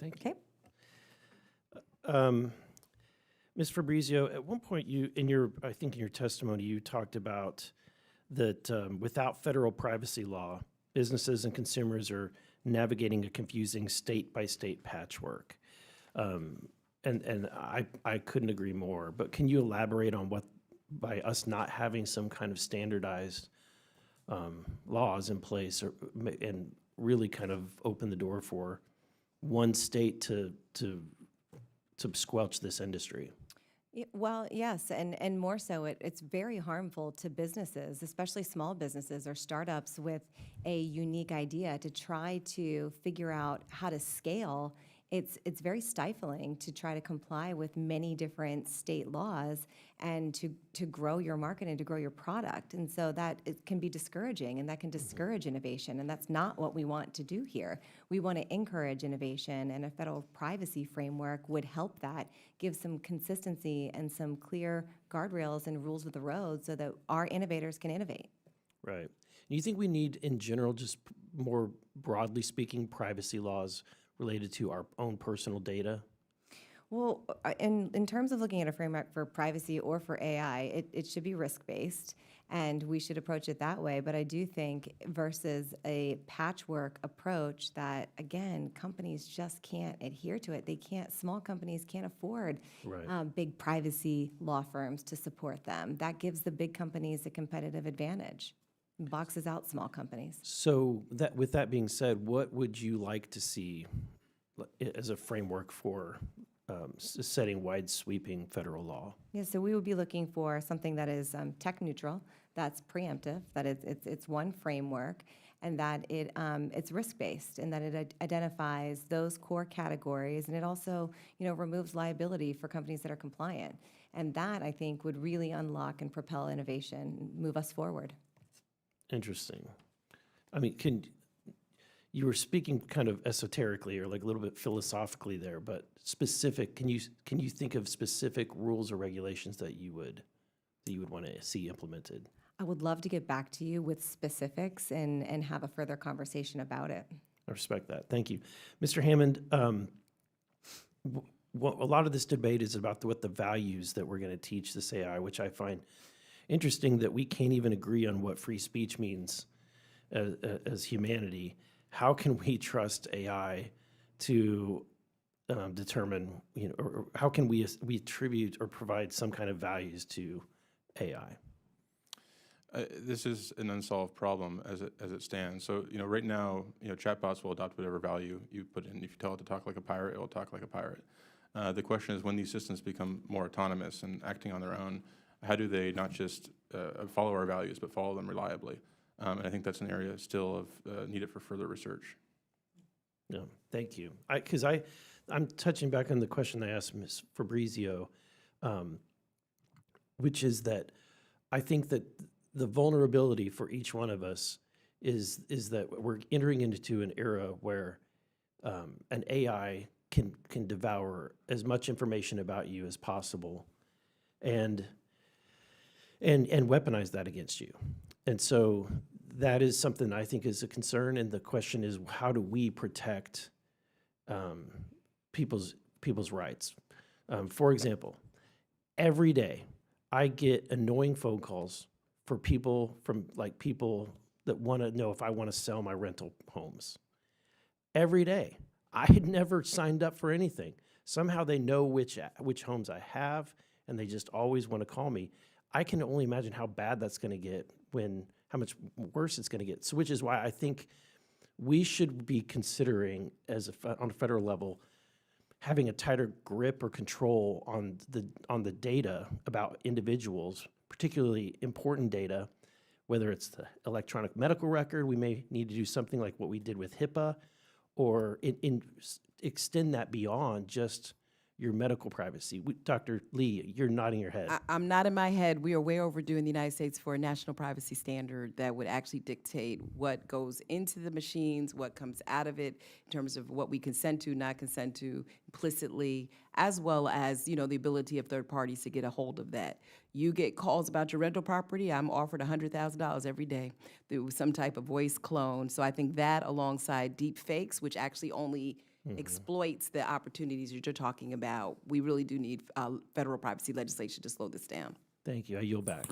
Thank you. Okay. Ms. Fabrizio, at one point I think in your testimony, you talked about that without federal privacy law, businesses and consumers are navigating a confusing state-by-state patchwork. And I couldn't agree more, but can you elaborate on what, by us not having some kind of standardized laws in place and really kind of open the door for one state to squelch this industry? Well, yes, and more so, it's very harmful to businesses, especially small businesses or startups with a unique idea to try to figure out how to scale. It's very stifling to try to comply with many different state laws and to grow your market and to grow your product. And so that it can be discouraging, and that can discourage innovation, and that's not what we want to do here. We want to encourage innovation, and a federal privacy framework would help that, give some consistency and some clear guardrails and rules of the road so that our innovators can innovate. Right. Do you think we need, in general, just more broadly speaking, privacy laws related to our own personal data? Well, in terms of looking at a framework for privacy or for AI, it should be risk-based, and we should approach it that way. But I do think versus a patchwork approach that, again, companies just can't adhere to it. They can't, small companies can't afford Right. big privacy law firms to support them. That gives the big companies a competitive advantage, boxes out small companies. So with that being said, what would you like to see as a framework for setting wide sweeping federal law? Yeah, so we would be looking for something that is tech neutral, that's preemptive, that it's one framework, and that it's risk based, and that it identifies those core categories, and it also removes liability for companies that are compliant, and that I think would really unlock and propel innovation, move us forward. Interesting. I mean, you were speaking kind of esoterically or like a little bit philosophically there, but specific, can you think of specific rules or regulations that you would want to see implemented? I would love to get back to you with specifics and have a further conversation about it. I respect that. Thank you. Mr. Hammond, a lot of this debate is about what the values that we're going to teach this AI, which I find interesting that we can't even agree on what free speech means as humanity. How can we trust AI to determine, or how can we attribute or provide some kind of values to AI? This is an unsolved problem as it stands. So right now, chatbots will adopt whatever value you put in. If you tell it to talk like a pirate, it will talk like a pirate. The question is, when these systems become more autonomous and acting on their own, how do they not just follow our values, but follow them reliably? And I think that's an area still of needed for further research. No, thank you. Because I'm touching back on the question I asked Ms. Fabrizio, which is that I think that the vulnerability for each one of us is that we're entering into an era where an AI can devour as much information about you as possible, and weaponize that against you. And so that is something I think is a concern, and the question is, how do we protect people's rights? For example, every day I get annoying phone calls for people that want to know if I want to sell my rental homes. Every day. I had never signed up for anything. Somehow they know which homes I have, and they just always want to call me. I can only imagine how bad that's going to get, how much worse it's going to get. So, which is why I think we should be considering, on a federal level, having a tighter grip or control on the data about individuals, particularly important data, whether it's the electronic medical record. We may need to do something like what we did with HIPAA, or extend that beyond just your medical privacy. Dr. Lee, you're nodding your head. I'm nodding my head. We are way overdue in the United States for a national privacy standard that would actually dictate what goes into the machines, what comes out of it, in terms of what we consent to, not consent to, implicitly, as well as, the ability of third parties to get a hold of that. You get calls about your rental property, I'm offered $100,000 every day through some type of voice clone. So I think that, alongside deep fakes, which actually only exploits the opportunities that you're talking about, we really do need federal privacy legislation to slow this down. Thank you. I yield back.